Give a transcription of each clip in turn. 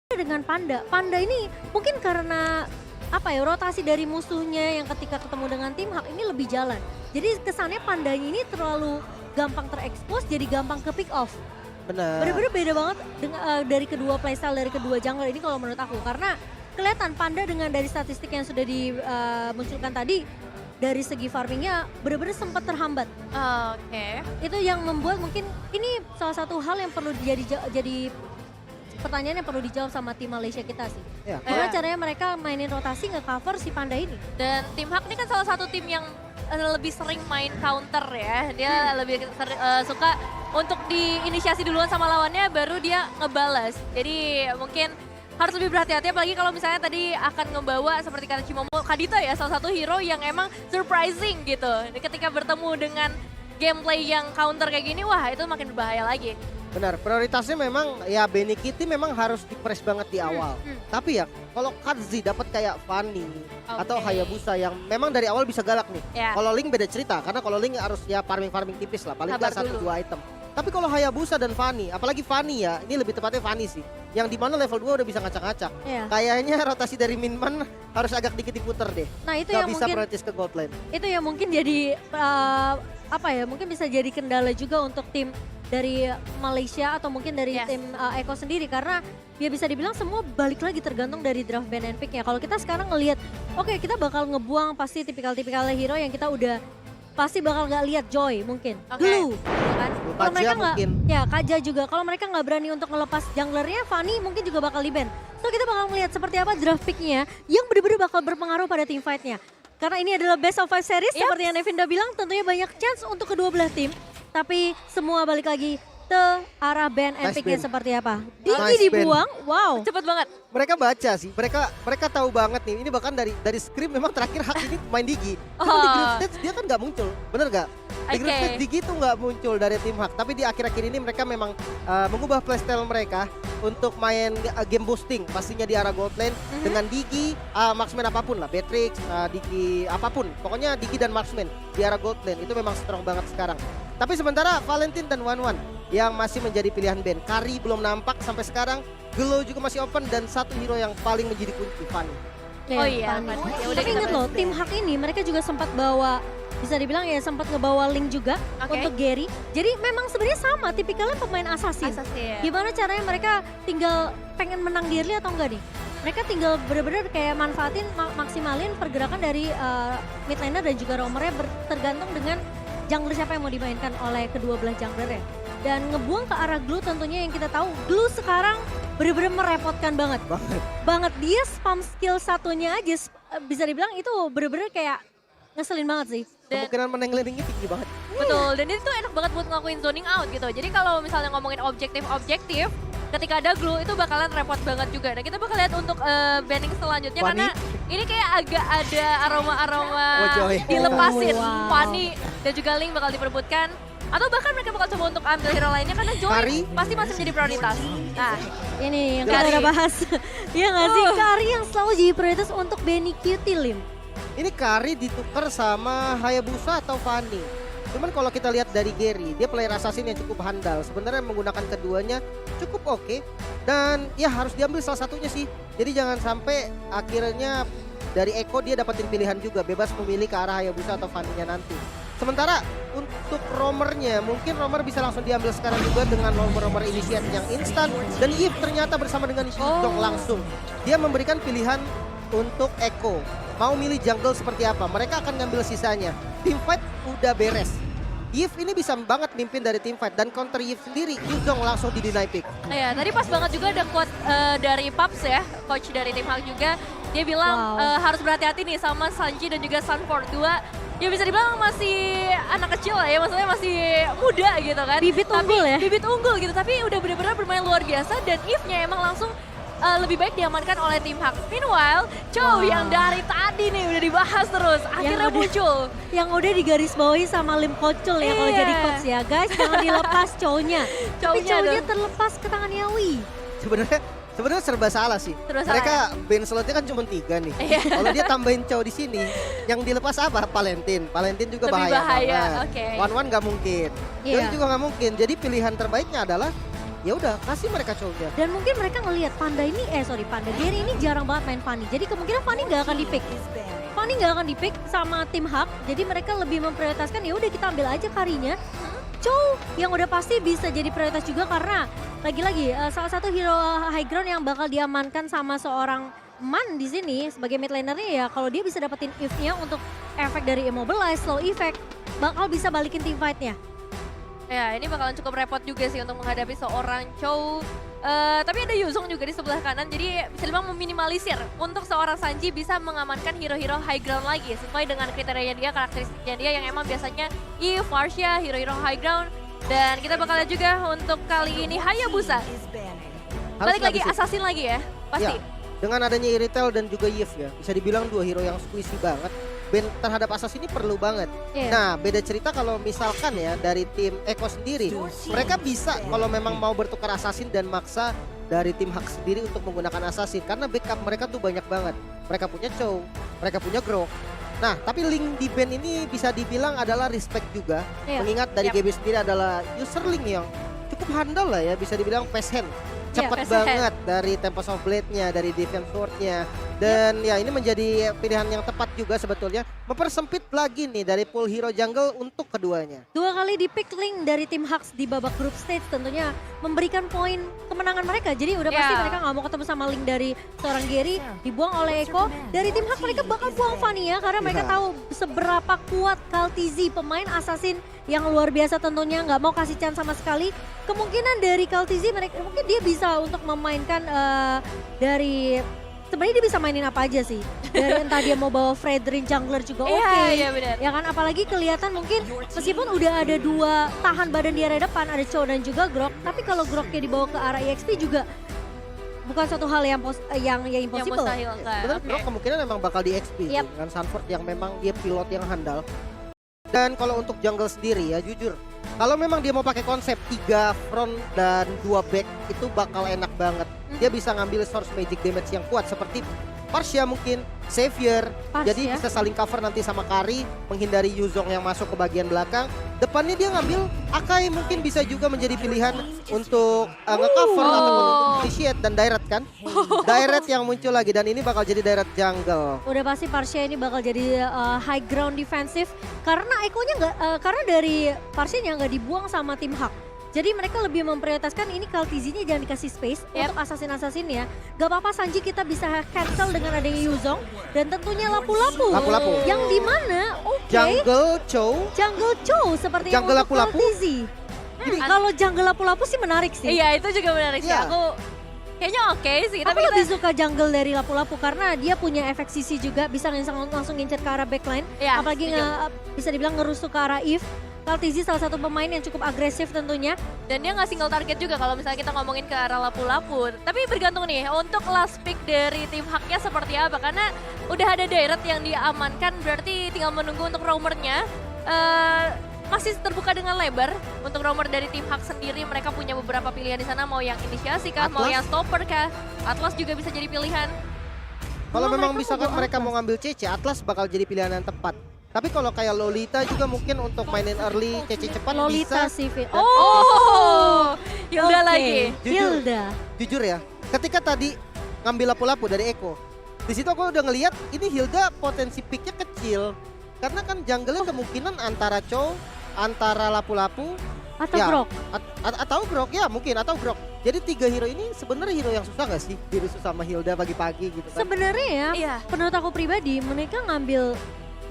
dengan Panda. Panda ini mungkin karena apa ya, rotasi dari musuhnya yang ketika ketemu dengan tim Hak ini lebih jalan. Jadi kesannya Pandanya ini terlalu gampang terekspos, jadi gampang ke pick off. Benar. Bener-bener beda banget dari kedua playstyle, dari kedua jungle ini kalau menurut aku. Karena kelihatan Panda dengan dari statistik yang sudah dimunculkan tadi, dari segi farmingnya bener-bener sempat terhambat. Oke. Itu yang membuat mungkin ini salah satu hal yang perlu jadi pertanyaan yang perlu dijawab sama tim Malaysia kita sih. Ya. Gimana caranya mereka mainin rotasi nge-cover si Panda ini? Dan tim Hak ini kan salah satu tim yang lebih sering main counter ya. Dia lebih suka untuk diinisiasi duluan sama lawannya baru dia ngebalas. Jadi mungkin harus lebih berhati-hati apalagi kalau misalnya tadi akan ngebawa seperti kata Cimomo Kadita ya, salah satu hero yang emang surprising gitu. Ketika bertemu dengan gameplay yang counter kayak gini, wah itu makin berbahaya lagi. Benar, prioritasnya memang ya Benny Kitty memang harus di-press banget di awal. Tapi ya kalau Kadzi dapat kayak Fanny atau Hayabusa yang memang dari awal bisa galak nih. Ya. Kalau Link beda cerita karena kalau Link harus ya farming tipis lah, paling Sabar nggak dulu. 1-2 item. Tapi kalau Hayabusa dan Fanny, apalagi Fanny ya, ini lebih tepatnya Fanny sih. Yang dimana level 2 udah bisa ngacak-ngacak. Iya. Kayaknya rotasi dari Minman harus agak dikit diputer deh. Nah itu Gak yang bisa mungkin prioritas ke gold lane. itu yang mungkin jadi apa ya, mungkin bisa jadi kendala juga untuk tim dari Malaysia atau mungkin dari Yes. tim Eko sendiri karena ya bisa dibilang semua balik lagi tergantung dari draft ban and pick-nya. Kalau kita sekarang ngelihat, oke kita bakal ngebuang pasti tipikal-tipikal hero yang kita udah pasti bakal nggak lihat Joy mungkin, Oke. Glue, ya kan? Kalau Kaja mereka nggak, mungkin. ya Kaja juga. Kalau mereka nggak berani untuk ngelepas junglernya, Fanny mungkin juga bakal di ban. So kita bakal melihat seperti apa draft pick-nya yang benar-benar bakal berpengaruh pada team fight-nya. Karena ini adalah best of 5 series seperti yang Nevinda bilang, tentunya banyak chance untuk kedua belah tim. Tapi semua balik lagi ke arah ban and Nice pick-nya ban. seperti apa. Digi Nice ban. dibuang, wow. Cepet banget. Mereka baca sih, mereka tahu banget nih. Ini bahkan dari script memang terakhir Hak ini main Digi. Cuma di group stage dia kan nggak muncul, bener nggak? Di group Oke. stage Digi tuh nggak muncul dari tim Hak. Tapi di akhir-akhir ini mereka memang mengubah playstyle mereka untuk main game boosting. Pastinya di arah gold lane dengan Digi, marksman apapun lah, Beatrix, Digi apapun. Pokoknya Digi dan marksman di arah gold lane itu memang strong banget sekarang. Tapi sementara Valentine dan Wanwan yang masih menjadi pilihan band. Kari belum nampak sampai sekarang. Glow juga masih open dan satu hero yang paling menjadi kunci Fanny. Oh iya, Fanny. Fanny. Ya udah Tapi kita inget loh, bahas tim deh. Hak ini mereka juga sempat bawa, bisa dibilang ya sempat ngebawa Link juga Oke. untuk Gary. Jadi memang sebenarnya sama, tipikalnya pemain assassin. Assassin. Gimana caranya mereka tinggal pengen menang di early atau enggak nih? Mereka tinggal bener-bener kayak manfaatin, maksimalin pergerakan dari mid laner dan juga roamernya tergantung dengan jungler siapa yang mau dimainkan oleh kedua belah junglernya. Dan ngebuang ke arah Glue tentunya yang kita tahu, Glue sekarang bener-bener merepotkan banget. Banget dia spam skill satunya aja bisa dibilang itu bener-bener kayak ngeselin banget sih. Kemungkinan menang laning tinggi banget. Betul, dan itu tuh enak banget buat ngelakuin zoning out gitu. Jadi kalau misalnya ngomongin objektif, ketika ada Glue itu bakalan repot banget juga. Nah kita bakal lihat untuk banning selanjutnya Fanny. karena ini kayak agak ada aroma-aroma Oh, Joy. dilepasin. Wow. Fanny dan juga Link bakal diperebutkan. Atau bahkan mereka bakal coba untuk ambil hero lainnya karena Joy Kari. pasti masih menjadi prioritas. Nah, Ini yang Kari. kita udah bahas. Iya nggak sih? Kari yang selalu jadi prioritas untuk Benny Cutie Lim. Ini Kari ditukar sama Hayabusa atau Fanny. Cuman kalau kita lihat dari Gary, dia player assassin yang cukup handal. Sebenarnya menggunakan keduanya cukup oke. Dan ya harus diambil salah satunya sih. Jadi jangan sampai akhirnya dari Eko dia dapetin pilihan juga. Bebas memilih ke arah Hayabusa atau Fanny-nya nanti. Sementara untuk roamernya, mungkin roamer bisa langsung diambil sekarang juga dengan roamer initiate yang instan. Dan Eve ternyata bersama dengan Shizong langsung. Dia memberikan pilihan untuk Eko. Mau milih jungle seperti apa? Mereka akan ngambil sisanya. Team fight udah beres. Eve ini bisa banget mimpin dari team fight dan counter Eve sendiri. Shizong langsung di deny pick. ya tadi pas banget juga ada quote dari Paps ya, coach dari tim Hak juga. Dia bilang Wow. harus berhati-hati nih sama Sanji dan juga Sunford 2. Ya bisa dibilang masih anak kecil lah ya, maksudnya masih muda gitu kan. Bibit unggul ya. Bibit unggul gitu, tapi udah benar-benar bermain luar biasa dan Eve-nya emang langsung lebih baik diamankan oleh tim Hak. Meanwhile, Chow Wow. yang dari tadi nih udah dibahas terus, akhirnya udah- muncul. Yang udah digarisbawahi sama Lim Kocul ya kalau Iya. jadi coach ya. Guys jangan dilepas cownya. Tapi Cownya cownya dong. terlepas ke tangan Yawi. Sebenarnya serba salah sih. Serba salah. Mereka ban slotnya kan cuma 3 nih. Iya. Kalau dia tambahin Chow di sini, yang dilepas apa? Valentine. Valentine juga Lebih bahaya. bahaya, banget. oke. One-one nggak mungkin. Iya. Joy juga nggak mungkin. Jadi pilihan terbaiknya adalah ya udah kasih mereka chow-nya. Dan mungkin mereka ngelihat Panda Gary ini jarang banget main Fanny. Jadi kemungkinan Fanny nggak akan di-pick. Fanny nggak akan di-pick sama tim Hak. Jadi mereka lebih memprioritaskan ya udah kita ambil aja Karinya. Chow yang udah pasti bisa jadi prioritas juga karena lagi-lagi salah satu hero high ground yang bakal diamankan sama seorang Man di sini sebagai mid lanernya ya kalau dia bisa dapetin if-nya untuk efek dari immobilize, slow effect bakal bisa balikin team fight-nya. Ya, ini bakalan cukup repot juga sih untuk menghadapi seorang Chow. Tapi ada Yuzong juga di sebelah kanan, jadi bisa dibilang meminimalisir untuk seorang Sanji bisa mengamankan hero-hero high ground lagi sesuai dengan kriterianya dia, karakteristiknya dia yang emang biasanya Eve, Varsha, hero-hero high ground. Dan kita bakal lihat juga untuk kali ini Hayabusa. Balik lagi, ngabisin. assassin lagi ya, pasti. Ya, dengan adanya Iritel dan juga Yves ya, bisa dibilang dua hero yang squishy banget. Ben terhadap Assassin ini perlu banget. Iya. Nah, beda cerita kalau misalkan ya dari tim Eko sendiri, mereka bisa kalau memang mau bertukar Assassin dan maksa dari tim Hak sendiri untuk menggunakan Assassin karena backup mereka tuh banyak banget. Mereka punya Chow, mereka punya Grok. Nah, tapi link di band ini bisa dibilang adalah respect juga. Iya. Mengingat dari Yap. GB sendiri adalah user link yang cukup handal lah ya, bisa dibilang fast hand. Cepat fast hand. banget dari Tempest of Blade-nya, dari Defense Sword-nya. Dan ya ini menjadi pilihan yang tepat juga sebetulnya. Mempersempit lagi nih dari pool hero jungle untuk keduanya. 2 kali di pick link dari tim Hux di babak group stage tentunya memberikan poin kemenangan mereka. Jadi udah pasti Ya. mereka nggak mau ketemu sama link dari seorang Gary, dibuang oleh Eko. Dari tim Hux mereka bakal buang Fanny ya karena mereka Ya. tahu seberapa kuat Kaltizi, pemain assassin yang luar biasa tentunya nggak mau kasih chance sama sekali. Kemungkinan dari Kaltizi mereka mungkin dia bisa untuk memainkan dari sebenarnya dia bisa mainin apa aja sih. Dari entah dia mau bawa Fredrin jungler juga oke. Iya benar. Ya kan apalagi kelihatan mungkin meskipun udah ada 2 tahan badan di area depan ada Chow dan juga Grok, tapi kalau Groknya dibawa ke arah EXP juga bukan suatu hal yang Yang impossible. mustahil enggak. Sebenarnya Oke. Grok kemungkinan memang bakal di XP Yap. dengan Sanford yang memang dia pilot yang handal. Dan kalau untuk jungle sendiri ya jujur, kalau memang dia mau pakai konsep 3 front dan 2 back itu bakal enak banget. Dia bisa ngambil source magic damage yang kuat seperti Varsha mungkin, Xavier. Varsha. Jadi bisa saling cover nanti sama Kari, menghindari Yuzong yang masuk ke bagian belakang. Depannya dia ngambil Akai mungkin bisa juga menjadi pilihan untuk nge-cover ataupun untuk appreciate dan direct kan. Direct yang muncul lagi dan ini bakal jadi direct jungle. Udah pasti Varsha ini bakal jadi high ground defensif karena Ekonya nggak karena dari Varsha-nya nggak dibuang sama tim Hak. Jadi mereka lebih memprioritaskan ini Kaltizinya jangan dikasih space untuk assassin-assassin ya. Gak apa-apa Sanji kita bisa cancel dengan adanya Yuzong dan tentunya lapu-lapu. Lapu-lapu. Yang dimana oke. Jungle Chow. Jungle Chow seperti Jungle yang untuk lapu-lapu? Kaltizi. Kalau jungle lapu-lapu sih menarik sih. Iya itu juga menarik sih. Iya. Aku kayaknya oke sih. Aku Tapi lebih suka jungle dari lapu-lapu karena dia punya efek sisi juga bisa langsung ngincer ke arah backline. Iya, Apalagi bisa dibilang ngerusuh ke arah Eve. Kaltizi salah satu pemain yang cukup agresif tentunya. dan dia nggak single target juga kalau misalnya kita ngomongin ke arah lapu-lapu. Tapi bergantung nih untuk last pick dari tim Haknya seperti apa. Karena udah ada direct yang diamankan berarti tinggal menunggu untuk roamernya. Masih terbuka dengan lebar untuk roamer dari tim Hak sendiri. Mereka punya beberapa pilihan di sana, mau yang inisiasi kah, mau Atlas? yang stopper kah. Atlas juga bisa jadi pilihan. Kalau Oh, memang mereka misalkan mau mereka mau ngambil CC, Atlas bakal jadi pilihan yang tepat. Tapi kalau kayak Lolita juga mungkin untuk mainin early CC cepat Lolita bisa. sih Fit. Oh, Hilda Oke. lagi. Jujur. Hilda. Jujur ya, ketika tadi ngambil lapu-lapu dari Eko, di situ aku udah ngelihat ini Hilda potensi picknya kecil. Karena kan jungle-nya kemungkinan antara Chow, antara lapu-lapu, Atau ya, Grok. atau Grok ya mungkin atau Grok. Jadi 3 hero ini sebenarnya hero yang susah gak sih dirusuh sama Hilda pagi-pagi gitu kan? Sebenarnya ya, Iya. menurut aku pribadi mereka ngambil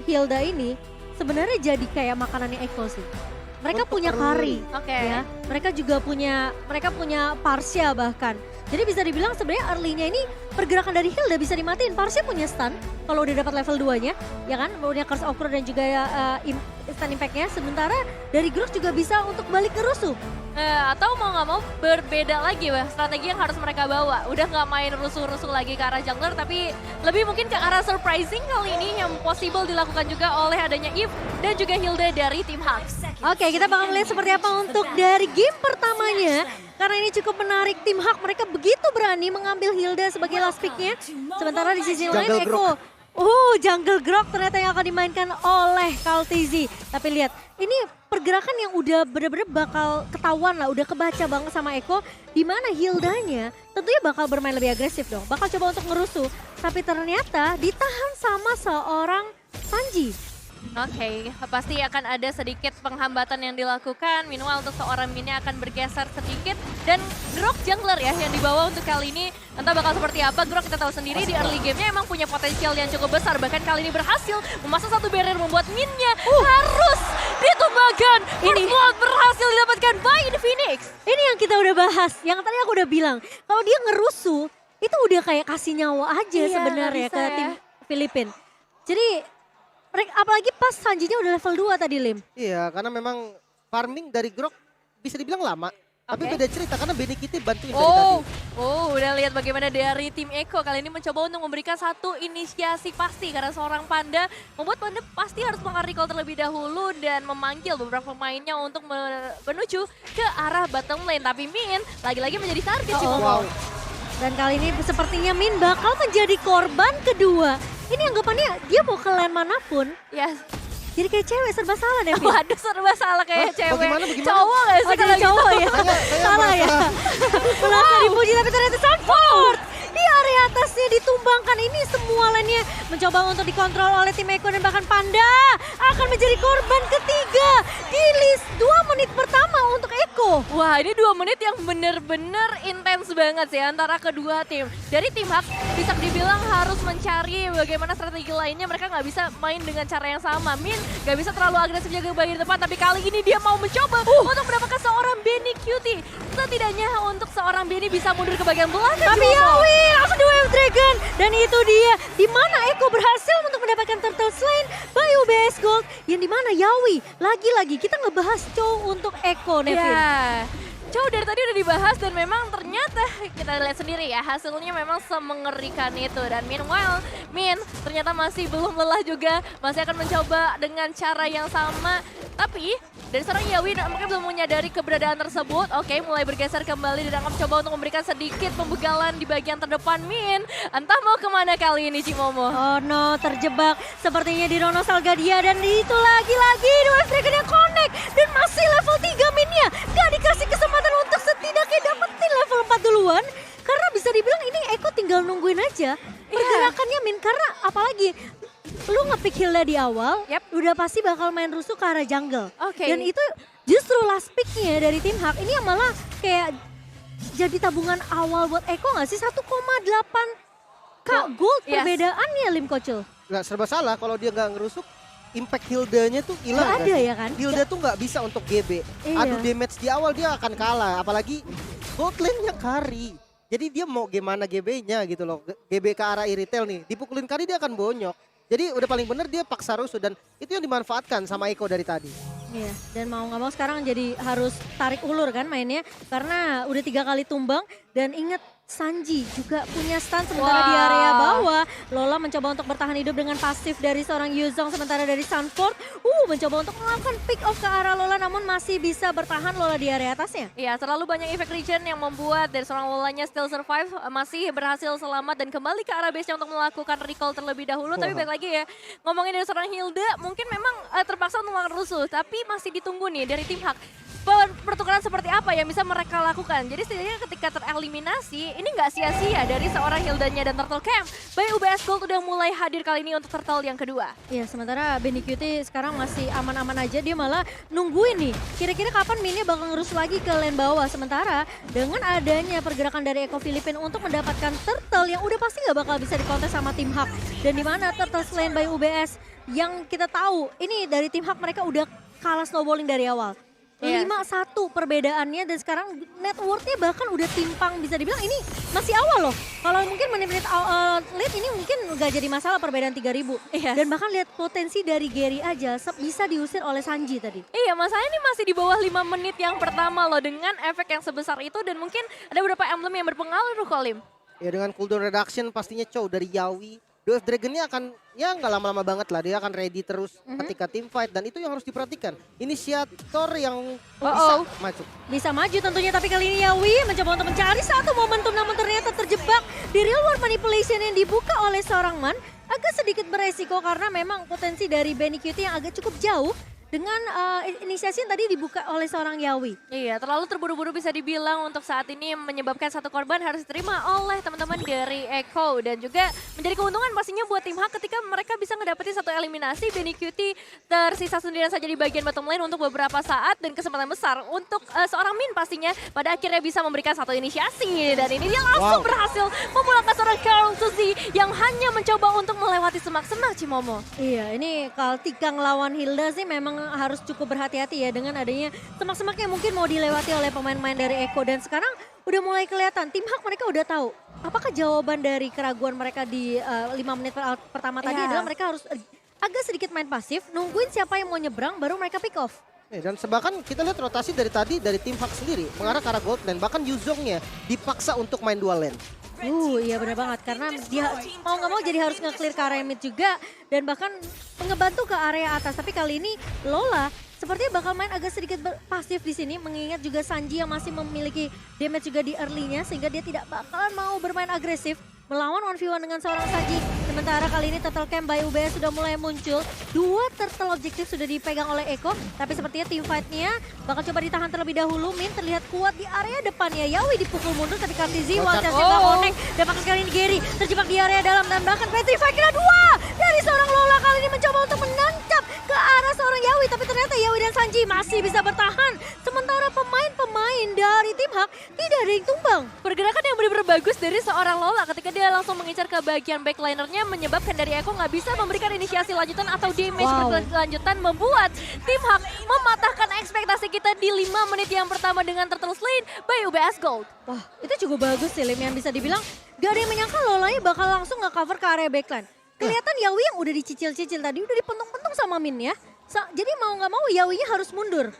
Hilda ini sebenarnya jadi kayak makanannya Eko sih. Mereka Untuk punya early. Kari, Oke. ya. Mereka juga punya Parsha bahkan. Jadi bisa dibilang sebenarnya early-nya ini pergerakan dari Hilda bisa dimatiin. Parsha punya stun kalau udah dapat level 2-nya, ya kan? Punya Curse of Crow dan juga stun impact-nya. Sementara dari Grok juga bisa untuk balik ke rusuh. Atau mau nggak mau berbeda lagi strategi yang harus mereka bawa. Udah nggak main rusuh-rusuh lagi ke arah jungler, tapi lebih mungkin ke arah surprising kali ini yang possible dilakukan juga oleh adanya Eve dan juga Hilda dari tim Hak. Oke, kita bakal melihat seperti apa untuk dari game pertamanya. Karena ini cukup menarik, tim Hak mereka begitu berani mengambil Hilda sebagai last pick-nya. Sementara di sisi lain Jungle Eko Jungle Grok ternyata yang akan dimainkan oleh Kaltizi. Tapi lihat, ini pergerakan yang udah bener-bener bakal ketahuan lah, udah kebaca banget sama Eko. Di mana Hildanya tentunya bakal bermain lebih agresif dong, bakal coba untuk ngerusuh. Tapi ternyata ditahan sama seorang Sanji. Oke, pasti akan ada sedikit penghambatan yang dilakukan. Minimal untuk seorang Min akan bergeser sedikit. Dan Grok jungler ya yang dibawa untuk kali ini. Entah bakal seperti apa, Grok kita tahu sendiri di early game-nya emang punya potensial yang cukup besar. Bahkan kali ini berhasil memasang satu barrier membuat Min-nya harus ditumbangkan. Ini berhasil didapatkan by Phoenix. Ini yang kita udah bahas, yang tadi aku udah bilang. Kalau dia ngerusuh, itu udah kayak kasih nyawa aja Iya, sebenarnya bisa ke ya. tim Filipina. Jadi apalagi pas Sanjinya udah level 2 tadi Lim. Iya, karena memang farming dari Grok bisa dibilang lama. Tapi Oke. beda cerita karena Benekite bantuin dari tadi. Udah lihat bagaimana dari tim Eko kali ini mencoba untuk memberikan satu inisiasi pasti karena seorang Panda membuat Panda pasti harus recall terlebih dahulu dan memanggil beberapa pemainnya untuk menuju ke arah bottom lane. Tapi Min lagi-lagi menjadi target sih Wow. Dan kali ini sepertinya Min bakal menjadi korban kedua. Ini anggapannya dia mau ke lane manapun, Ya, jadi kayak cewek serba salah deh Min. waduh serba salah kayak Hah? cewek. Bagaimana? Cowok gak sih Oh jadi kalau gitu? cowok ya? Saya Salah ya? merasa- Merasa dipuji tapi ternyata Sanford. Di area atasnya ditumbangkan, ini semua lainnya mencoba untuk dikontrol oleh tim Eko dan bahkan Panda akan menjadi korban ketiga di list 2 menit pertama untuk Eko. Wah, ini 2 menit yang bener-bener intens banget sih antara kedua tim. Dari tim Hak bisa dibilang harus mencari bagaimana strategi lainnya. Mereka nggak bisa main dengan cara yang sama. Min nggak bisa terlalu agresif jaga bayi di depan. Tapi kali ini dia mau mencoba untuk mendapatkan seorang Benny Cutie. Setidaknya untuk seorang Benny bisa mundur ke bagian belakang. Tapi Jumo. Yawi langsung di Wave Dragon dan itu dia di mana Eko berhasil untuk mendapatkan Turtle Slain by UBS Gold yang di mana Yawi lagi-lagi kita ngebahas Chow untuk Eko Nevin. Ya. Chow dari tadi udah dibahas dan memang ternyata kita lihat sendiri ya hasilnya memang semengerikan itu. Dan meanwhile Min ternyata masih belum lelah juga, masih akan mencoba dengan cara yang sama. Tapi dari seorang Yawi nampaknya belum menyadari keberadaan tersebut. Oke, mulai bergeser kembali dan akan mencoba untuk memberikan sedikit pembegalan di bagian terdepan Min. Entah mau kemana kali ini Cimomo. Oh no, terjebak sepertinya di Rono Salgadia dan itu lagi-lagi Wave Dragon yang connect dan masih level 3 Minnya. Gak dikasih kesempatan untuk setidaknya dapetin level 4 duluan. Karena bisa dibilang ini Eko tinggal nungguin aja pergerakannya Min. Karena apalagi lu nge-pick Hilda di awal, Yap. udah pasti bakal main rusuh ke arah jungle. Oke. Dan itu justru last picknya dari tim Hak ini yang malah kayak jadi tabungan awal buat Eko gak sih? 1,8 K gold Yes. perbedaannya Lim Kocul. Nggak serba salah kalau dia nggak ngerusuk, impact Hildanya tuh hilang. Nggak nggak ada sih? ya kan? Hilda tuh nggak bisa untuk GB. Iya. Adu damage di awal dia akan kalah, apalagi gold lane-nya carry. Jadi dia mau gimana GB-nya gitu loh. GB ke arah Iritel nih, dipukulin carry dia akan bonyok. Jadi udah paling bener dia paksa rusuh dan itu yang dimanfaatkan sama Eko dari tadi. Iya, dan mau nggak mau sekarang jadi harus tarik ulur kan mainnya. Karena udah 3 kali tumbang dan ingat Sanji juga punya stun sementara di Wah. area bawah. Lola mencoba untuk bertahan hidup dengan pasif dari seorang Yuzong sementara dari Sanford. Mencoba untuk melakukan pick off ke arah Lola namun masih bisa bertahan Lola di area atasnya. Iya, terlalu banyak efek regen yang membuat dari seorang Lolanya still survive, masih berhasil selamat dan kembali ke arah base-nya untuk melakukan recall terlebih dahulu. Tapi balik lagi ya, ngomongin dari seorang Hilda, mungkin memang terpaksa untuk melakukan rusuh, tapi masih ditunggu nih dari tim Hak. Pertukaran seperti apa yang bisa mereka lakukan. Jadi setidaknya ketika tereliminasi, ini nggak sia-sia dari seorang Hildanya dan Turtle Camp. By UBS Gold udah mulai hadir kali ini untuk Turtle yang kedua. Iya, sementara Benny Cutie sekarang masih aman-aman aja. Dia malah nungguin nih. Kira-kira kapan Minnya bakal ngerus lagi ke lane bawah. Sementara dengan adanya pergerakan dari Eko Filipin untuk mendapatkan Turtle yang udah pasti nggak bakal bisa dikontes sama tim Hak. Dan di mana Turtle Slain by UBS yang kita tahu ini dari tim Hak mereka udah kalah snowballing dari awal. Iya. 5-1 perbedaannya dan sekarang net worth-nya bahkan udah timpang, bisa dibilang ini masih awal loh. Kalau mungkin menit-menit lead ini mungkin nggak jadi masalah perbedaan 3.000. Yes. Dan bahkan lihat potensi dari Gary aja bisa diusir oleh Sanji tadi. Iya, masalahnya ini masih di bawah 5 menit yang pertama loh dengan efek yang sebesar itu dan mungkin ada beberapa emblem yang berpengaruh Kolim. Ya dengan cooldown reduction pastinya Chow dari Yawi. Dwarf Dragon-nya akan ya nggak lama-lama banget lah, dia akan ready terus ketika team fight dan itu yang harus diperhatikan. Inisiator yang bisa maju. Bisa maju tentunya tapi kali ini Yawi mencoba untuk mencari satu momentum namun ternyata terjebak di real world manipulation yang dibuka oleh seorang Man. agak sedikit beresiko karena memang potensi dari Benny QT yang agak cukup jauh dengan inisiasi yang tadi dibuka oleh seorang Yawi. Iya, terlalu terburu-buru bisa dibilang untuk saat ini menyebabkan satu korban harus diterima oleh teman-teman dari Echo. Dan juga menjadi keuntungan pastinya buat tim Hak ketika mereka bisa ngedapetin satu eliminasi. Benny QT tersisa sendirian saja di bagian bottom lane untuk beberapa saat. Dan kesempatan besar untuk seorang Min pastinya pada akhirnya bisa memberikan satu inisiasi. Dan ini dia langsung berhasil memulangkan seorang Carl Suzy yang hanya mencoba untuk melewati semak-semak Cimomo. Iya, ini Kaltika ngelawan Hilda sih memang harus cukup berhati-hati ya dengan adanya semak-semak yang mungkin mau dilewati oleh pemain-pemain dari Echo. Dan sekarang udah mulai kelihatan, tim Hak mereka udah tahu apakah jawaban dari keraguan mereka di 5 menit pertama tadi adalah mereka harus agak sedikit main pasif, nungguin siapa yang mau nyebrang baru mereka pick off. Dan bahkan kita lihat rotasi dari tadi dari tim Hak sendiri mengarah ke arah gold lane. Bahkan Yuzongnya dipaksa untuk main dual lane. Iya benar banget karena dia mau nggak mau jadi harus nge-clear ke area mid juga dan bahkan ngebantu ke area atas. Tapi kali ini Lola sepertinya bakal main agak sedikit pasif di sini mengingat juga Sanji yang masih memiliki damage juga di early-nya sehingga dia tidak bakalan mau bermain agresif melawan 1v1 dengan seorang Sanji. Sementara kali ini Turtle Camp by UBS sudah mulai muncul. 2 turtle objektif sudah dipegang oleh Echo. Tapi sepertinya team fight-nya bakal coba ditahan terlebih dahulu. Min terlihat kuat di area depannya. Yawi dipukul mundur tapi Kartizi wildcard-nya nggak connect. Dan bahkan kali ini Gary terjebak di area dalam. Dan bahkan Petrify kira 2 dari seorang Lola kali ini mencoba untuk menancap ke arah seorang Yawi. Tapi ternyata Yawi dan Sanji masih bisa bertahan. Sementara pemain-pemain dari tim Hak tidak ada yang tumbang. Pergerakan yang benar-benar bagus dari seorang Lola ketika dia langsung mengincar ke bagian backlinernya menyebabkan dari Echo nggak bisa memberikan inisiasi lanjutan atau damage berkelanjutan membuat tim Hak mematahkan ekspektasi kita di 5 menit yang pertama dengan Turtle Lane by UBS Gold. Wah itu cukup bagus sih Lim yang bisa dibilang gak ada yang menyangka Lolanya bakal langsung nge-cover ke area backline. Kelihatan Yawi yang udah dicicil-cicil tadi udah dipentung-pentung sama Min ya. Jadi mau nggak mau Yawinya harus mundur.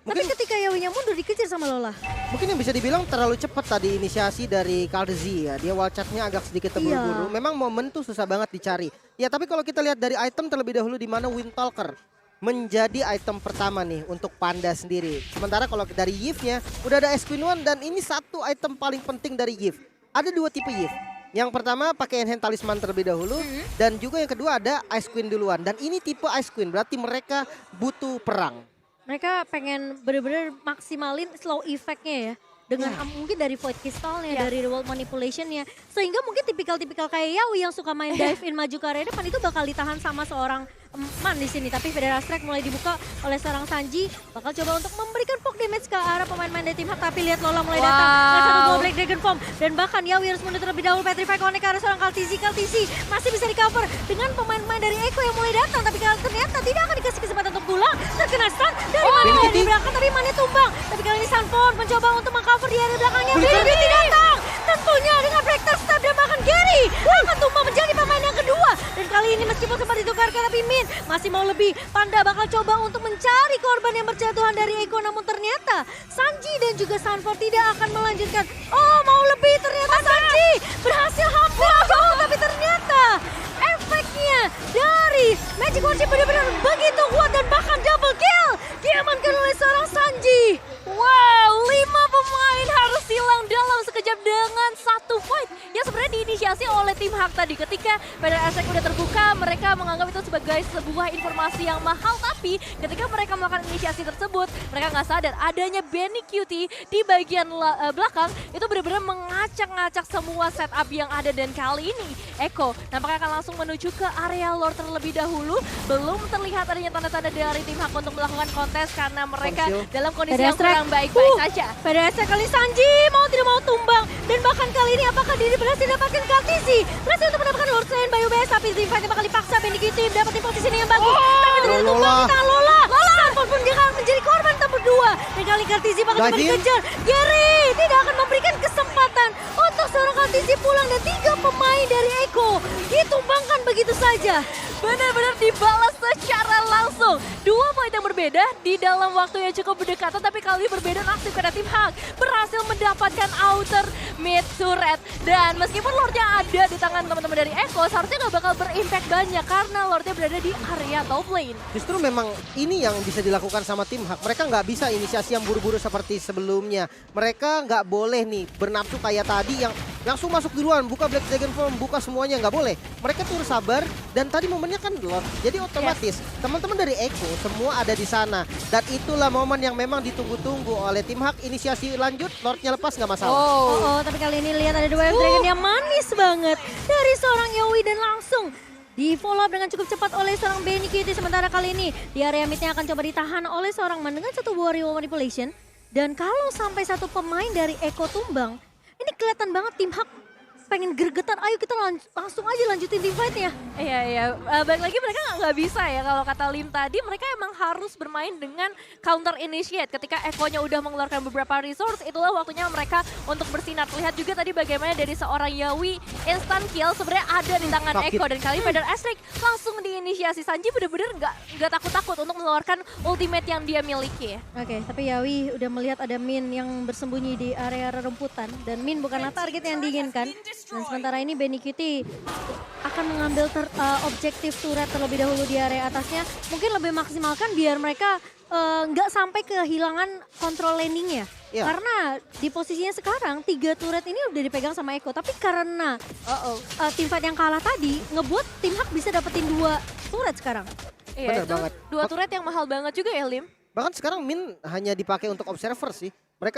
Tapi ketika Yawinya mundur dikejar sama Lola. Mungkin yang bisa dibilang terlalu cepat tadi inisiasi dari Kalzi ya. Dia wildcard-nya agak sedikit terburu-buru. Memang momen tuh susah banget dicari. Ya tapi kalau kita lihat dari item terlebih dahulu di mana Windtalker menjadi item pertama nih untuk Panda sendiri. Sementara kalau dari Yves-nya udah ada Ice Queen One dan ini satu item paling penting dari Yves. Ada 2 tipe Yves. Yang pertama pakai enhance talisman terlebih dahulu dan juga yang kedua ada Ice Queen duluan. Dan ini tipe Ice Queen berarti mereka butuh perang. Mereka pengen bener-bener maksimalin slow effect-nya ya. Dengan mungkin dari Void Crystal-nya, dari World Manipulation-nya. Sehingga mungkin tipikal-tipikal kayak Yawi yang suka main dive in maju ke area depan itu bakal ditahan sama seorang Man di sini. Tapi Federal Strike mulai dibuka oleh seorang Sanji. Bakal coba untuk memberikan poke damage ke arah pemain-pemain dari tim Hak. Tapi lihat Lola mulai datang dengan satu Gold Black Dragon Form. Dan bahkan Yawi harus mundur terlebih dahulu. Petrify connect ke arah seorang Kaltizi. Kaltizi masih bisa di cover dengan pemain-pemain dari Echo yang mulai datang. Tapi ternyata tidak akan dikasih kesempatan untuk pulang. Terkena stun dari mana yang di belakang. Tapi mana tumbang. Tapi kali ini Sanford mencoba untuk mengcover di area belakangnya. Beauty datang. Tentunya dengan Breakthrough Step dan bahkan Gary akan tumbang menjadi pemain yang kedua. Dan kali ini meskipun sempat ditukarkan tapi Min masih mau lebih. Panda bakal coba untuk mencari korban yang berjatuhan dari Echo. Namun ternyata Sanji dan juga Sanford tidak akan melanjutkan. Oh mau lebih ternyata Sanji berhasil hampir gol. Tapi ternyata efeknya dari Magic Worship benar-benar begitu kuat. Dan bahkan double kill diamankan oleh seorang Sanji. Wow, 5 pemain harus hilang dalam sekejap dengan satu fight yang sebenarnya diinisiasi oleh tim Hak tadi. Ketika Federal Strike udah terbuka, mereka menganggap itu sebagai sebuah informasi yang mahal. Tapi ketika mereka melakukan inisiasi tersebut, mereka nggak sadar adanya Benny QT di bagian belakang itu benar-benar mengacak-ngacak semua setup yang ada. Dan kali ini Echo nampaknya akan langsung menuju ke area lore terlebih dahulu. Belum terlihat adanya tanda-tanda dari tim Hak untuk melakukan kontes karena mereka dalam kondisi yang kurang baik-baik saja. Pada saat kali Sanji mau tidak mau tumbang. Dan bahkan kali ini apakah diri berhasil dapatkan Kaltizi? Berhasil untuk mendapatkan Lord Selain by UBS. Tapi tim fight bakal dipaksa Benny QT dapetin posisi yang bagus. Tapi ternyata tumbang di tangan Lola. Sanford pun dia akan menjadi korban tak berdua. Dan kali Kaltizi bakal coba dikejar. Gary tidak akan memberikan kesempatan untuk seorang Kaltizi pulang. Dan 3 pemain dari Echo ditumbangkan begitu saja. Benar-benar dibalas secara langsung. 2 poin yang berbeda di dalam waktu yang cukup berdekatan, tapi kali ini berbeda nasib karena tim Hak berhasil mendapatkan outer mid turret. Dan meskipun Lordnya ada di tangan teman-teman dari Eko, seharusnya nggak bakal berimpact banyak karena Lordnya berada di area top lane. Justru memang ini yang bisa dilakukan sama tim Hak. Mereka nggak bisa inisiasi yang buru-buru seperti sebelumnya. Mereka nggak boleh nih bernafsu kayak tadi yang langsung masuk duluan, buka Black Dragon Form, buka semuanya, nggak boleh. Mereka tuh sabar dan tadi momennya kan Lord. Jadi otomatis teman-teman dari Eko semua ada di sana. Dan itulah momen yang memang ditunggu-tunggu oleh tim Hak. Inisiasi lanjut, Lordnya lepas nggak masalah. Oh, tapi kali ini lihat ada dua Dragon yang manis banget dari seorang Yowie dan langsung di follow up dengan cukup cepat oleh seorang Benny Kitty. Sementara kali ini di area midnya akan coba ditahan oleh seorang Man dengan satu buah Riwo Manipulation. Dan kalau sampai satu pemain dari Eko tumbang, ini kelihatan banget tim Hak pengen gregetan. Ayo kita langsung aja lanjutin team fight-nya. Iya. Balik lagi mereka nggak bisa ya kalau kata Lim tadi, mereka emang harus bermain dengan counter initiate. Ketika Eko-nya udah mengeluarkan beberapa resource, itulah waktunya mereka untuk bersinar. Lihat juga tadi bagaimana dari seorang Yawi instant kill sebenarnya ada di tangan Eko. Dan kali Feather Astrid langsung diinisiasi. Sanji bener-bener nggak takut-takut untuk mengeluarkan ultimate yang dia miliki. Oke, tapi Yawi udah melihat ada Min yang bersembunyi di area rerumputan. Dan Min bukanlah target yang diinginkan. Dan sementara ini Benny Kitty akan mengambil objektif turret terlebih dahulu di area atasnya. Mungkin lebih maksimalkan biar mereka nggak sampai kehilangan kontrol landingnya. Iya. Karena di posisinya sekarang 3 turret ini udah dipegang sama Eko. Tapi karena tim fight yang kalah tadi ngebuat tim Hak bisa dapetin 2 turret sekarang. Iya, Bener itu banget. 2 turret yang mahal banget juga ya Lim. Bahkan sekarang Min hanya dipakai untuk observer sih.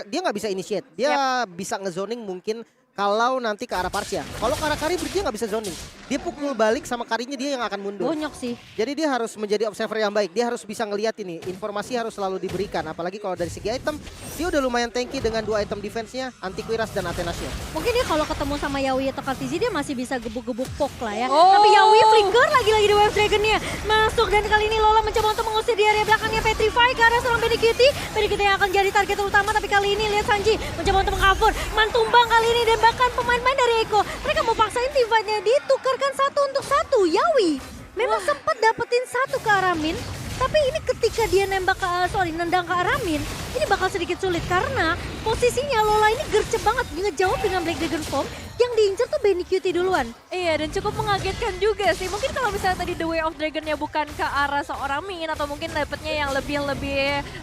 Dia nggak bisa initiate. Dia bisa ngezoning mungkin kalau nanti ke arah Parsia. Kalau ke arah Kari dia nggak bisa zoning. Dia pukul balik sama Karinya dia yang akan mundur. Bonyok sih. Jadi dia harus menjadi observer yang baik. Dia harus bisa ngelihat ini. Informasi harus selalu diberikan. Apalagi kalau dari segi item, dia udah lumayan tanky dengan 2 item defense-nya, Antiquiras dan Athenasnya. Mungkin dia kalau ketemu sama Yawi atau Kartizi dia masih bisa gebuk-gebuk poke lah ya. Tapi Yawi flicker lagi-lagi di Wave Dragon-nya. Masuk dan kali ini Lola mencoba untuk mengusir di area belakangnya Petrify ke arah seorang Benny Kitty. Benny Kitty yang akan jadi target utama, tapi kali ini lihat Sanji mencoba untuk meng-cover. Mantumbang kali ini dan bahkan pemain-pemain dari Eko. Mereka mau paksain team fight-nya ditukarkan 1 untuk 1. Yawi memang sempat dapetin 1 ke arah Min. Tapi ini ketika dia nembak nendang ke arah Min, ini bakal sedikit sulit karena posisinya Lola ini gercep banget ngejawab dengan Black Dragon Form. Yang diincar tuh Benny Cutie duluan. Iya, dan cukup mengagetkan juga sih. Mungkin kalau misalnya tadi The Way of Dragon-nya bukan ke arah seorang Min atau mungkin dapetnya yang lebih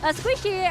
squishy,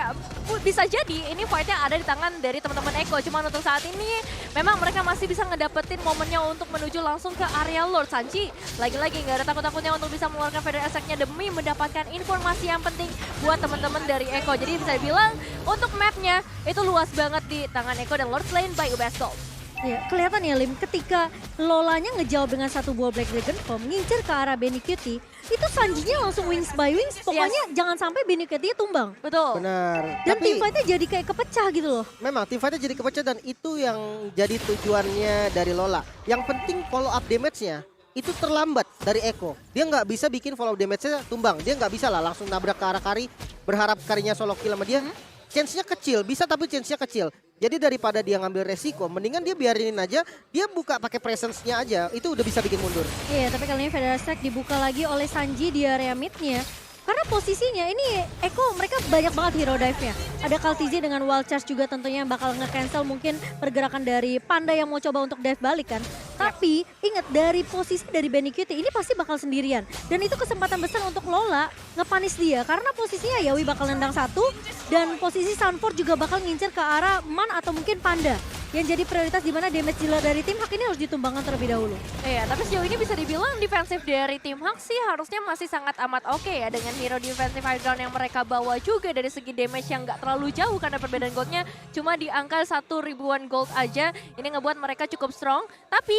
bisa jadi ini fight-nya ada di tangan dari teman-teman Eko. Cuman untuk saat ini memang mereka masih bisa ngedapetin momennya untuk menuju langsung ke area Lord. Sanji lagi-lagi nggak ada takut-takutnya untuk bisa mengeluarkan Feather Attack-nya demi mendapatkan informasi yang penting buat teman-teman dari Eko. Jadi bisa dibilang untuk map-nya itu luas banget di tangan Eko dan Lord Lane by UBS Gold. Ya, kelihatan ya Lim, ketika Lolanya ngejawab dengan 1 buah Black Dragon Form, ngincer ke arah Benny Cutie, itu Sanjinya langsung wings by wings, pokoknya jangan sampai Benny Cutie tumbang. Betul. Benar. Dan Tapi team fight-nya jadi kayak kepecah gitu loh. memang tim fight-nya jadi kepecah dan itu yang jadi tujuannya dari Lola. Yang penting follow up damage-nya itu terlambat dari Eko. Dia nggak bisa bikin follow up damage-nya tumbang. Dia nggak bisa lah langsung nabrak ke arah Kari, berharap Karinya solo kill sama dia. Chance-nya kecil, bisa tapi chance-nya kecil. Jadi daripada dia ngambil resiko, mendingan dia biarinin aja, dia buka pakai presence-nya aja, itu udah bisa bikin mundur. Iya, tapi kali ini Feather Attack dibuka lagi oleh Sanji di area mid-nya. Karena posisinya ini Eko mereka banyak banget hero dive-nya. Ada Kaltizi dengan wild charge juga tentunya bakal nge-cancel mungkin pergerakan dari Panda yang mau coba untuk dive balik kan. Tapi ingat dari posisi dari Benny Cutie ini pasti bakal sendirian. Dan itu kesempatan besar untuk Lola ngepanis dia. Karena posisinya Yawi bakal nendang 1 dan posisi Sunford juga bakal ngincer ke arah Man atau mungkin Panda. Yang jadi prioritas di mana damage dealer dari tim Hak ini harus ditumbangkan terlebih dahulu. Iya, tapi sejauh ini bisa dibilang defensif dari tim Hak sih harusnya masih sangat amat oke ya. Dengan hero defensive high ground yang mereka bawa juga dari segi damage yang nggak terlalu jauh. Karena perbedaan goldnya cuma di angka 1 ribuan gold aja. Ini ngebuat mereka cukup strong. Tapi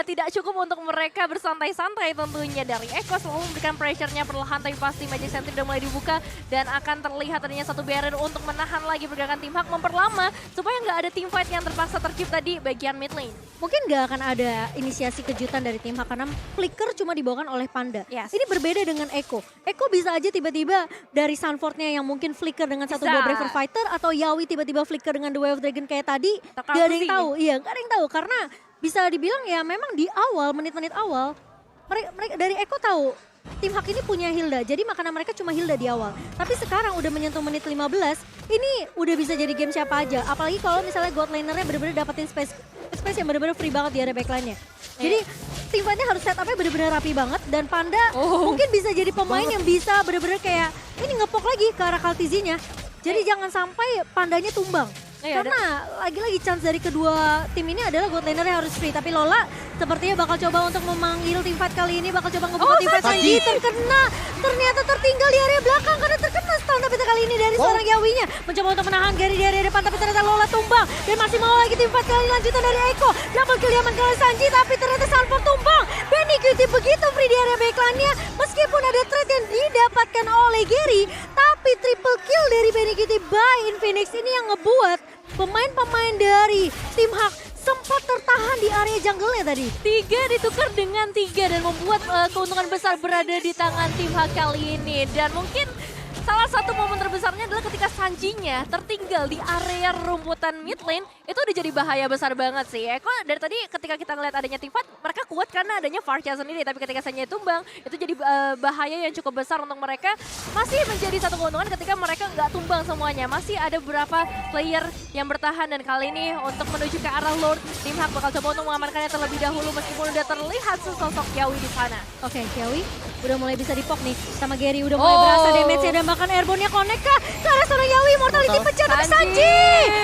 tidak cukup untuk mereka bersantai-santai tentunya. Dari Eko selalu memberikan pressure-nya perlahan. Tapi pasti Magic Sentry udah mulai dibuka. Dan akan terlihat adanya satu barrier untuk menahan lagi pergerakan tim Hak. Memperlama supaya nggak ada team fight yang terpaksa tercipta di bagian mid lane. Mungkin gak akan ada inisiasi kejutan dari tim Hak karena flicker cuma dibawakan oleh Panda. Yes. Ini berbeda dengan Eko. Eko bisa aja tiba-tiba dari Sunford-nya yang mungkin flicker dengan satu buah Braver Fighter atau Yawi tiba-tiba flicker dengan The Way of Dragon kayak tadi. Gak ada yang tahu. Iya, gak ada yang tahu karena bisa dibilang ya memang di awal, menit-menit awal mereka dari Eko tahu tim Hak ini punya Hilda, jadi makanan mereka cuma Hilda di awal. Tapi sekarang udah menyentuh menit 15, ini udah bisa jadi game siapa aja. Apalagi kalau misalnya God lanernya bener-bener dapetin space dapat space yang benar-benar free banget di area backline-nya. Jadi tim fight-nya harus set up-nya benar-benar rapi banget dan Panda mungkin bisa jadi pemain yang bisa benar-benar kayak ini ngepok lagi ke arah Kaltizinya. Jadi jangan sampai Pandanya tumbang. Karena lagi-lagi chance dari kedua tim ini adalah God laner yang harus free. Tapi Lola sepertinya bakal coba untuk memanggil tim fight kali ini. Bakal coba ngebuka tim fight. Sanji terkena. Ternyata tertinggal di area belakang karena terkena stun. Tapi kali ini dari seorang Yawinya. Mencoba untuk menahan Gary di area depan. Tapi ternyata Lola tumbang. Dan masih mau lagi tim fight kali ini lanjutan dari Eko. Double kill diaman kali Sanji. Tapi ternyata Sanford tumbang. Benny QT begitu free di area backline-nya. Meskipun ada trade yang didapatkan oleh Gary. Tapi triple kill dari Benny QT by Infinix ini yang ngebuat pemain-pemain dari tim Hak sempat tertahan di area jungle-nya tadi. 3 ditukar dengan 3 dan membuat keuntungan besar berada di tangan tim Hak kali ini. Dan mungkin salah satu momen terbesarnya adalah ketika Sanjinya tertinggal di area rumputan mid lane. Itu udah jadi bahaya besar banget sih. Eko dari tadi ketika kita ngeliat adanya tim fight, mereka kuat karena adanya Farcha sendiri. Tapi ketika Sanjinya tumbang, itu jadi bahaya yang cukup besar untuk mereka. Masih menjadi satu keuntungan ketika mereka nggak tumbang semuanya. Masih ada beberapa player yang bertahan. Dan kali ini untuk menuju ke arah Lord, tim Hak bakal coba untuk mengamankannya terlebih dahulu. Meskipun udah terlihat sesosok Yawi di sana. Oke, Yawi udah mulai bisa dipok nih sama Gary. Udah mulai berasa damage-nya dan bahkan airborne-nya connect kah ke arah seorang Yawi. Mortality pecah tapi Sanji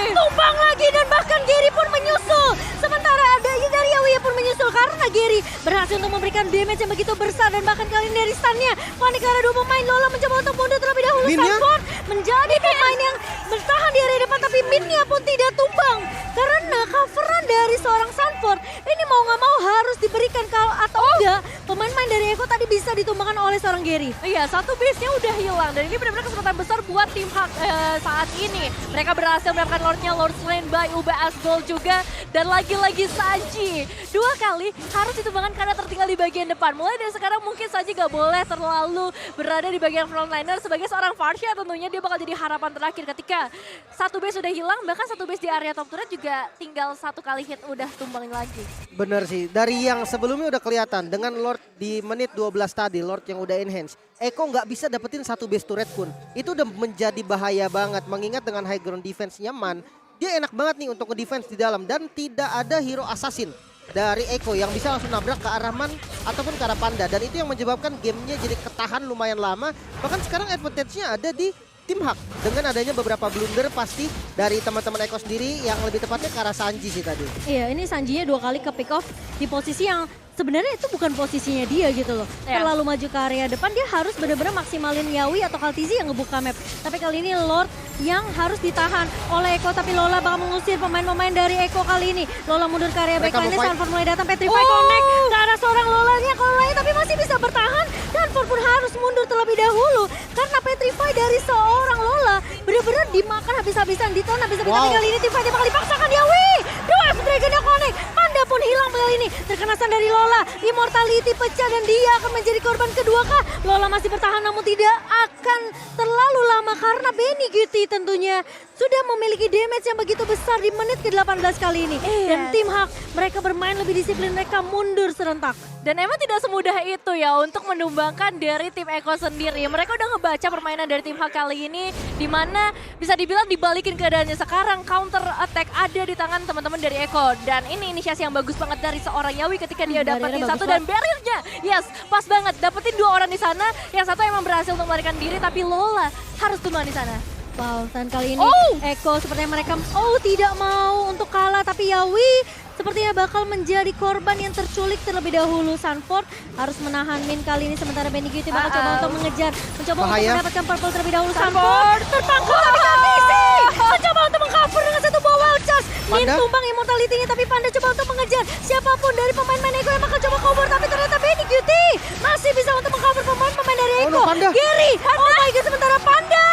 tumbang lagi dan bahkan Gary pun menyusul. Sementara dari Yawi pun menyusul karena Gary berhasil untuk memberikan damage yang begitu besar. Dan bahkan kali ini dari stun-nya panik karena dua pemain. Lola mencoba untuk mundur terlebih dahulu. Sanford menjadi pemain yang bertahan di area depan tapi mid-nya pun tidak tumbang. Karena coveran dari seorang Sanford ini mau nggak mau harus diberikan atau enggak. Pemain-pemain dari Eko tadi bisa ditumbangkan oleh seorang Gary. Iya, satu base-nya udah hilang dan ini benar-benar kesempatan besar buat tim Hak saat ini. Mereka berhasil mendapatkan Lord-nya, Lord Slain by UBS Gold juga. Dan lagi-lagi Sanji 2 kali harus ditumbangkan karena tertinggal di bagian depan. Mulai dari sekarang mungkin Sanji gak boleh terlalu berada di bagian frontliner. Sebagai seorang Farcha tentunya dia bakal jadi harapan terakhir ketika satu base udah hilang. Bahkan satu base di area top turret juga tinggal 1 kali hit udah tumbangin lagi. Bener sih, dari yang sebelumnya udah kelihatan dengan Lord di menit 12 tadi, Lord yang udah enhance. Eko nggak bisa dapetin satu base turret pun. Itu udah menjadi bahaya banget mengingat dengan high ground defense-nya Man. Dia enak banget nih untuk nge-defense di dalam dan tidak ada hero assassin dari Eko yang bisa langsung nabrak ke arah Man ataupun ke arah Panda. Dan itu yang menyebabkan gamenya jadi ketahan lumayan lama. Bahkan sekarang advantage-nya ada di tim Hak dengan adanya beberapa blunder pasti dari teman-teman Eko sendiri yang lebih tepatnya ke arah Sanji sih tadi. Iya, ini Sanjinya 2 kali ke pick off di posisi yang sebenarnya itu bukan posisinya dia gitu loh. Terlalu maju ke area depan, dia harus benar-benar maksimalin Yawi atau Kaltizi yang ngebuka map. Tapi kali ini Lord yang harus ditahan oleh Eko, tapi Lola bakal mengusir pemain-pemain dari Eko kali ini. Lola mundur ke area backline, Sanford mulai datang, Petrify connect ke arah seorang Lolanya kalau lain tapi masih bisa bertahan. Dan Sanford pun harus mundur terlebih dahulu karena Petrify dari seorang Lola benar-benar dimakan habis-habisan, ditahan habis-habisan. Tapi kali ini tim fight bakal dipaksakan Yawi. Dwarf Dragon-nya connect, Panda pun hilang kali ini. Terkena stun dari Lola, Immortality pecah dan dia akan menjadi korban kedua kah? Lola masih bertahan namun tidak akan terlalu lama karena Benny QT tentunya sudah memiliki damage yang begitu besar di menit ke-18 kali ini. Dan tim Hak mereka bermain lebih disiplin, mereka mundur serentak. Dan emang tidak semudah itu ya untuk menumbangkan dari tim Eko sendiri. Mereka udah ngebaca permainan dari tim Hak kali ini, di mana bisa dibilang dibalikin keadaannya sekarang. Counter attack ada di tangan teman-teman dari Eko. Dan ini inisiasi yang bagus banget dari seorang Yawi ketika dia dapetin satu dan barrier-nya. Yes, pas banget. Dapetin 2 orang di sana. Yang satu emang berhasil untuk melarikan diri, tapi Lola harus tumbang di sana. Wow, dan kali ini Eko sepertinya mereka tidak mau untuk kalah, tapi Yawi sepertinya bakal menjadi korban yang terculik terlebih dahulu. Sanford harus menahan Min kali ini, sementara Benny QT bakal coba untuk mengejar, mencoba untuk mendapatkan purple terlebih dahulu. Sanford tertangkap tapi Kaltizi mencoba untuk mengcover dengan satu buah wild charge. Min tumbang immortality-nya, tapi Panda coba untuk mengejar siapapun dari pemain-pemain Eko yang bakal coba cover, tapi ternyata Benny QT masih bisa untuk mengcover pemain-pemain dari Eko. Gary, oh my god, sementara Panda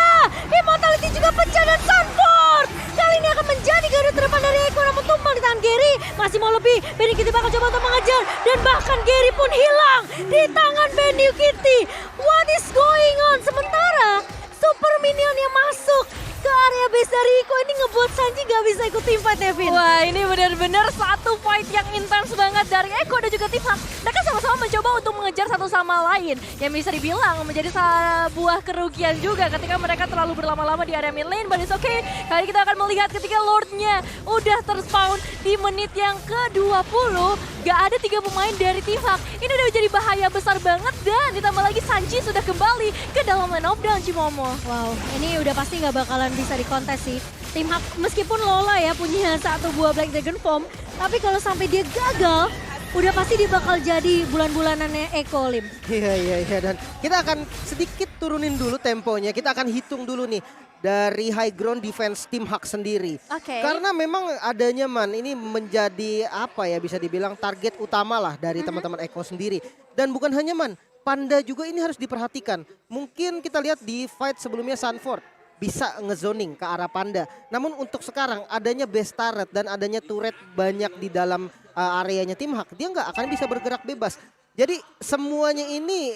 immortality juga pecah dan Sanford kali ini akan menjadi garda terdepan dari Eko, namun tumbang di tangan Gary. Masih mau lebih, Benny QT bakal coba untuk mengejar dan bahkan Gary pun hilang di tangan Benny QT. What is going on? Sementara super minion yang masuk ke area base dari Eko ini ngebuat Sanji gak bisa ikut team fight, Devin. Wah, ini benar-benar satu fight yang intens banget dari Eko dan juga tim Hak. Mereka sama-sama mencoba untuk mengejar satu sama lain. Yang bisa dibilang menjadi sebuah kerugian juga ketika mereka terlalu berlama-lama di area mid lane. But it's okay. Kali ini kita akan melihat ketika Lordnya udah terspawn di menit yang ke-20. Gak ada 3 pemain dari tim Hak. Ini udah jadi bahaya besar banget dan ditambah lagi Sanji sudah kembali ke dalam lane of down Cimomo. Wow, ini udah pasti nggak bakalan bisa dikontes sih. Tim Hak meskipun Lola ya punya 1 buah Black Dragon Form, tapi kalau sampai dia gagal, udah pasti dia bakal jadi bulan-bulanannya Eko Lim. Iya, dan kita akan sedikit turunin dulu temponya. Kita akan hitung dulu nih dari high ground defense tim Hak sendiri. Oke. Karena memang adanya Man ini menjadi apa ya, bisa dibilang target utama lah dari teman-teman Eko sendiri. Dan bukan hanya Man, Panda juga ini harus diperhatikan. Mungkin kita lihat di fight sebelumnya Sanford bisa ngezoning ke arah Panda. Namun untuk sekarang adanya base turret dan adanya turret banyak di dalam areanya tim Hak, dia nggak akan bisa bergerak bebas. Jadi semuanya ini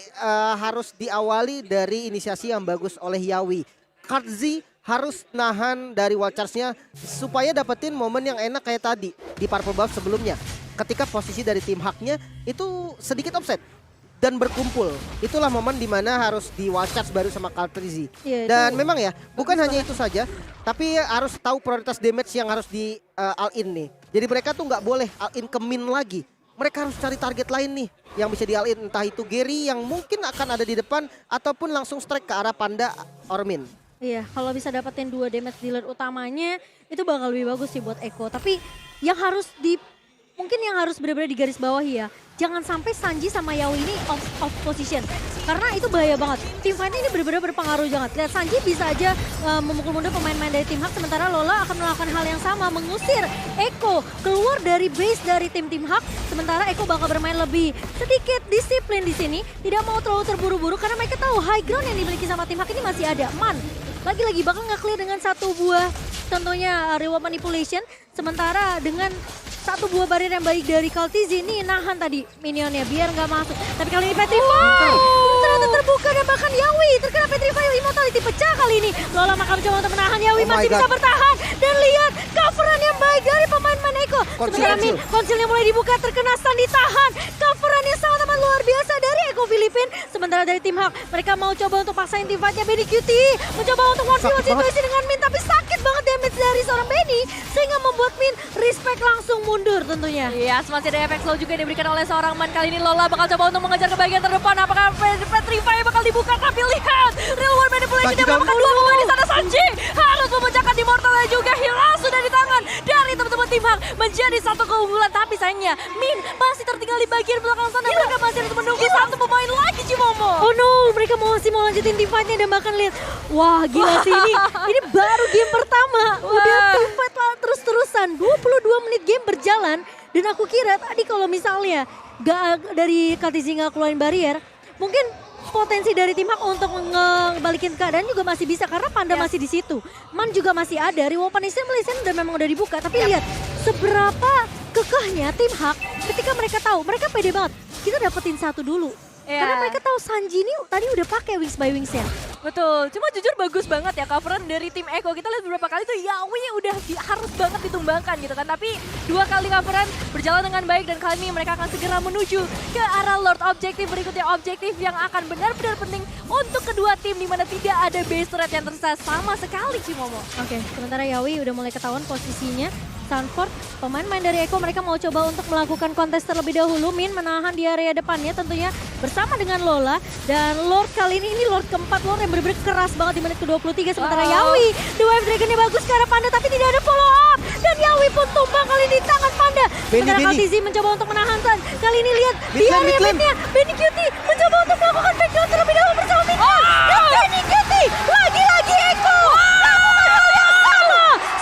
harus diawali dari inisiasi yang bagus oleh Yawi. Kartzi harus nahan dari wall charge-nya supaya dapetin momen yang enak kayak tadi di Purple Buff sebelumnya. Ketika posisi dari tim Haknya itu sedikit offset dan berkumpul. Itulah momen dimana harus di wall charge baru sama Kartzi. Iya, Dan itu memang ya, bukan hanya itu saja, tapi harus tahu prioritas damage yang harus di all-in nih. Jadi mereka tuh nggak boleh all-in ke min lagi. Mereka harus cari target lain nih yang bisa di all-in. Entah itu Gary yang mungkin akan ada di depan ataupun langsung strike ke arah Panda or Min. Iya, kalau bisa dapetin 2 damage dealer utamanya itu bakal lebih bagus sih buat Eko. Tapi yang harus mungkin yang harus benar-benar digaris bawahi ya, jangan sampai Sanji sama Yawi ini off position. Karena itu bahaya banget. Tim fight ini benar-benar berpengaruh banget. Lihat Sanji bisa aja memukul mundur pemain-pemain dari tim Hak, sementara Lola akan melakukan hal yang sama, mengusir Eko keluar dari base dari tim Hak. Sementara Eko bakal bermain lebih sedikit disiplin di sini, tidak mau terlalu terburu-buru karena mereka tahu high ground yang dimiliki sama tim Hak ini masih ada. Man, lagi-lagi bakal nge-clear dengan 1 buah contohnya reward manipulation, sementara dengan 1 buah barrier yang baik dari Kartzi ini nahan tadi minionnya biar nggak masuk. Tapi kali ini Petrify ternyata terbuka dan bahkan Yawi terkena Petrify, Immortality pecah kali ini. Lola maka mencoba untuk menahan, Yawi Oh my masih bisa God. bertahan dan lihat coveran yang baik dari pemain-pemain Eko. Sementara Konsil. konsilnya mulai dibuka, terkena stun ditahan. Coveran yang sangat amat luar biasa dari Eko Filipin. Sementara dari tim Hak mereka mau coba untuk paksain tim fightnya Benny Cutie, mencoba untuk one Sakit situasi dengan Min, tapi sakit banget damage dari seorang Benny sehingga membuat Min respect langsung mundur tentunya. Iya, masih ada efek slow juga yang diberikan oleh seorang Man. Kali ini Lola bakal coba untuk mengejar ke bagian terdepan. Apakah Petrify bakal dibuka? Tapi lihat, real world manipulation Sanji yang melakukan 2 pemain di sana. Sanji harus memecahkan Immortal dan juga hilang sudah di tangan dari teman-teman tim Hak, menjadi 1 keunggulan. Tapi sayangnya Min masih tertinggal di bagian belakang sana. Mereka masih harus menunggu 1 pemain lagi Cimomo. Oh no, mereka masih mau lanjutin team fight-nya dan bahkan lihat, wah gila sih ini baru game pertama. Udah team fight lah terus-terusan, 22 menit game berjalan. Dan aku kira tadi kalau misalnya dari Kartzi nggak keluarin barrier, mungkin potensi dari tim Hak untuk ngebalikin keadaan juga masih bisa karena Panda masih di situ. Man juga masih ada, reward manipulation udah memang udah dibuka. Tapi lihat seberapa kekehnya tim Hak ketika mereka tahu, mereka pede banget. Kita dapetin 1 dulu. Karena mereka tahu Sanji ini tadi udah pakai Wings by Wings ya. Betul, cuma jujur bagus banget ya coveran dari tim Eko. Kita lihat beberapa kali tuh Yawi udah harus banget ditumbangkan gitu kan. Tapi 2 kali coveran berjalan dengan baik dan kali ini mereka akan segera menuju ke arah Lord Objektif berikutnya. Objektif yang akan benar-benar penting untuk kedua tim di mana tidak ada base turret yang tersisa sama sekali Cimomo. Oke, sementara Yawi udah mulai ketahuan posisinya. Sanford, pemain-pemain dari Eko mereka mau coba untuk melakukan kontes terlebih dahulu. Min menahan di area depannya tentunya bersama dengan Lola. Dan Lord kali ini Lord keempat, Lord yang benar-benar keras banget di menit ke-23. Sementara Yawi, The Wave Dragonnya bagus ke arah Panda tapi tidak ada follow up. Dan Yawi pun tumbang kali ini di tangan Panda. Sementara Kartzi mencoba untuk menahan. Kali ini lihat di area midnya, Benny Cutie mencoba untuk melakukan backdown terlebih dahulu bersama Minion. Dan Benny Cutie lagi-lagi Eko melakukan hal yang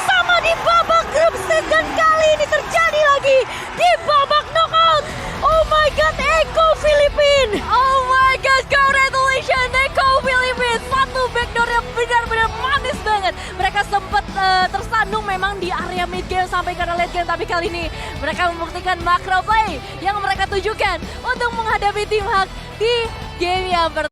sama di babak grup stage dan kali ini terjadi lagi di babak knockout. Oh my god, Eko Filipin. Oh my god, congratulations Eko Philippines. 1 backdoor yang benar-benar manis banget. Mereka sempat tersandung memang di area mid game sampai ke late game. Tapi kali ini mereka membuktikan macro play yang mereka tujukan untuk menghadapi tim Hak di game yang pertama.